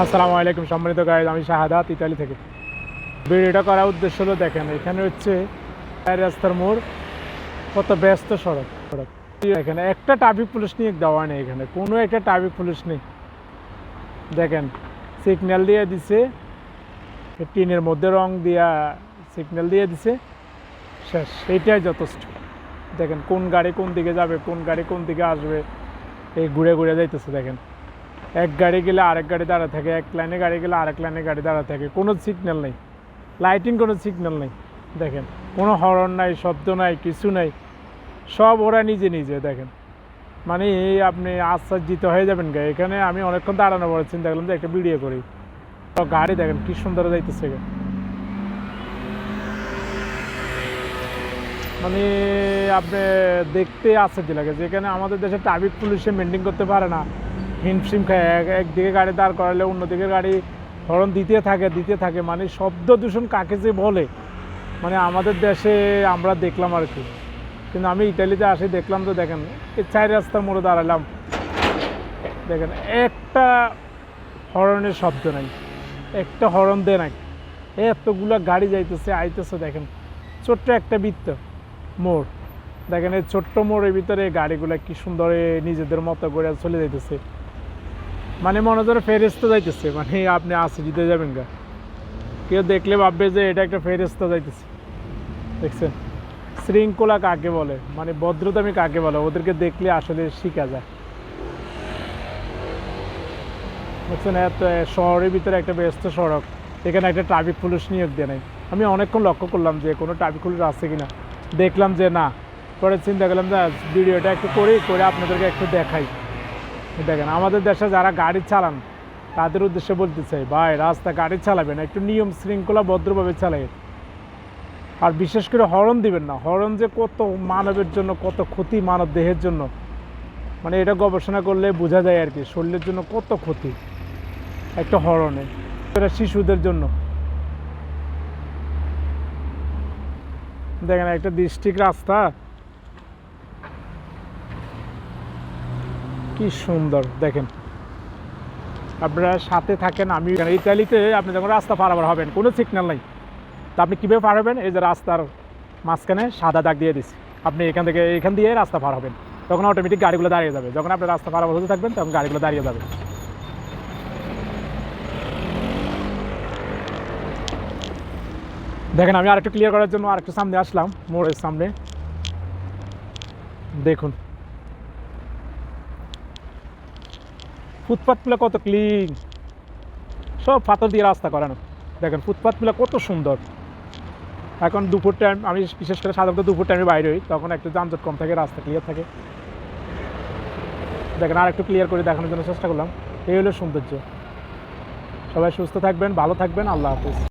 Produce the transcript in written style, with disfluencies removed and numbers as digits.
আসসালামু আলাইকুম সম্মানিত গাইজ, আমি শাহাদাত ইতালি থেকে। ভিডিওটা করার উদ্দেশ্য হলো, দেখেন এখানে হচ্ছে রাস্তার মোড়, কত ব্যস্ত সড়ক। এখানে একটা ট্রাফিক পুলিশ নিয়ে দেওয়া নেই, এখানে কোনো একটা ট্রাফিক পুলিশ নেই। দেখেন সিগন্যাল দিয়ে দিছে, টিনের মধ্যে রং দিয়া সিগন্যাল দিয়ে দিছে, শেষ, এইটাই যথেষ্ট। দেখেন কোন গাড়ি কোন দিকে যাবে, কোন গাড়ি কোন দিকে আসবে, এই ঘুরে ঘুরে যাইতেছে। দেখেন এক গাড়ি গেলে আরেক গাড়ি দাঁড়া থাকে, এক লাইনে গাড়ি গেলে আরেক লাইনে গাড়ি দাঁড়া থাকে, কোনো সিগন্যাল নেই, লাইটিং কোনো সিগন্যাল নেই। দেখেন কোনো হর্ন নাই, শব্দ নাই, কিছু নাই, সব ওরা নিজে নিজে। দেখেন মানে আপনি আশ্চর্যিত হয়ে যাবেন গা। এখানে আমি অনেকক্ষণ দাঁড়ানো পরে চিন্তা করলাম যে একটা ভিডিও করি। তো গাড়ি দেখেন কি সুন্দর যাইতেছে, মানে আপনি দেখতে আশ্চর্য লাগে। যেখানে আমাদের দেশে ট্রাফিক পুলিশে মেনটেন করতে পারে না, হিমশিম খায়, একদিকে গাড়ি দাঁড় করালে অন্যদিকে গাড়ি হর্ন দিতে থাকে। মানে শব্দ দূষণ কাকে যে বলে, মানে আমাদের দেশে আমরা দেখলাম আর কি। কিন্তু আমি ইতালিতে আসি, দেখলাম তো দেখেন এই 4 রাস্তার মোড়ে দাঁড়ালাম, দেখেন একটা হর্নের শব্দ নাই, একটা হর্ন দেয় নাই, এতগুলো গাড়ি যাইতেছে আইতেছে। দেখেন ছোট্ট একটা বৃত্ত মোড়, দেখেন এই ছোট্ট মোড়ের ভিতরে গাড়িগুলো কি সুন্দর নিজেদের মতো করে চলে যাইতেছে। মানে মনে ধরে ফেরেস্তা যাইতেছে, মানে আপনি আসে জিতে যাবেন গা, কেউ দেখলে ভাববে যে এটা একটা ফেরেস্তা যাইতেছে। দেখছেন শৃঙ্খলা কাকে বলে, মানে ভদ্রতামি কাকে বলে, ওদেরকে দেখলে আসলে শিখা যায়। দেখছেন এত শহরের ভিতরে একটা ব্যস্ত সড়ক, এখানে একটা ট্রাফিক পুলিশ নিয়োগ দেয় নাই। আমি অনেকক্ষণ লক্ষ্য করলাম যে কোনো ট্রাফিক পুলিশ আছে কিনা, দেখলাম যে না। পরে চিন্তা করলাম যে ভিডিওটা একটু করে আপনাদেরকে একটু দেখাই। দেখেন আমাদের দেশে যারা গাড়ি চালান তাদের উদ্দেশ্যে বলতে চাই, ভাই রাস্তা গাড়ি চালাবেন একটু নিয়ম শৃঙ্খলা ভদ্রভাবে চালাই। আর বিশেষ করে হর্ন দিবেন না। হর্ন যে কত মানবের জন্য কত ক্ষতি, মানব দেহের জন্য, মানে এটা গবেষণা করলে বোঝা যায় আর কি, শরীরের জন্য কত ক্ষতি একটা হর্নে, এটা শিশুদের জন্য। দেখেন একটা ডিস্ট্রিক্ট রাস্তা কি সুন্দর। দেখেন আপনারা সাথে থাকেন। আমি ইতালিতে আপনি যখন রাস্তা পারাবার হবেন, কোনো সিগন্যাল নাই, তা আপনি কীভাবে পার হবেন? এই যে রাস্তার মাঝখানে সাদা দাগ দিয়ে দিচ্ছি, আপনি এখান দিয়ে রাস্তা পার হবেন, তখন অটোমেটিক গাড়িগুলো দাঁড়িয়ে যাবে। যখন আপনি রাস্তা পারাবার হতে থাকবেন তখন গাড়িগুলো দাঁড়িয়ে যাবে। দেখেন আমি আরেকটু ক্লিয়ার করার জন্য আরেকটু সামনে আসলাম, মোড়ের সামনে। দেখুন ফুটপাথগুলো কত ক্লিন, সব পাথর দিয়ে রাস্তা করানো। দেখেন ফুটপাথগুলো কত সুন্দর। এখন দুপুর টাইম, আমি বিশেষ করে সাধারণত দুপুর টাইমে বাইরে হই, তখন একটু যানজট কম থাকে, রাস্তা ক্লিয়ার থাকে। দেখেন আর একটু ক্লিয়ার করে দেখানোর জন্য চেষ্টা করলাম। এই হলো সৌন্দর্য। সবাই সুস্থ থাকবেন, ভালো থাকবেন, আল্লাহ হাফেজ।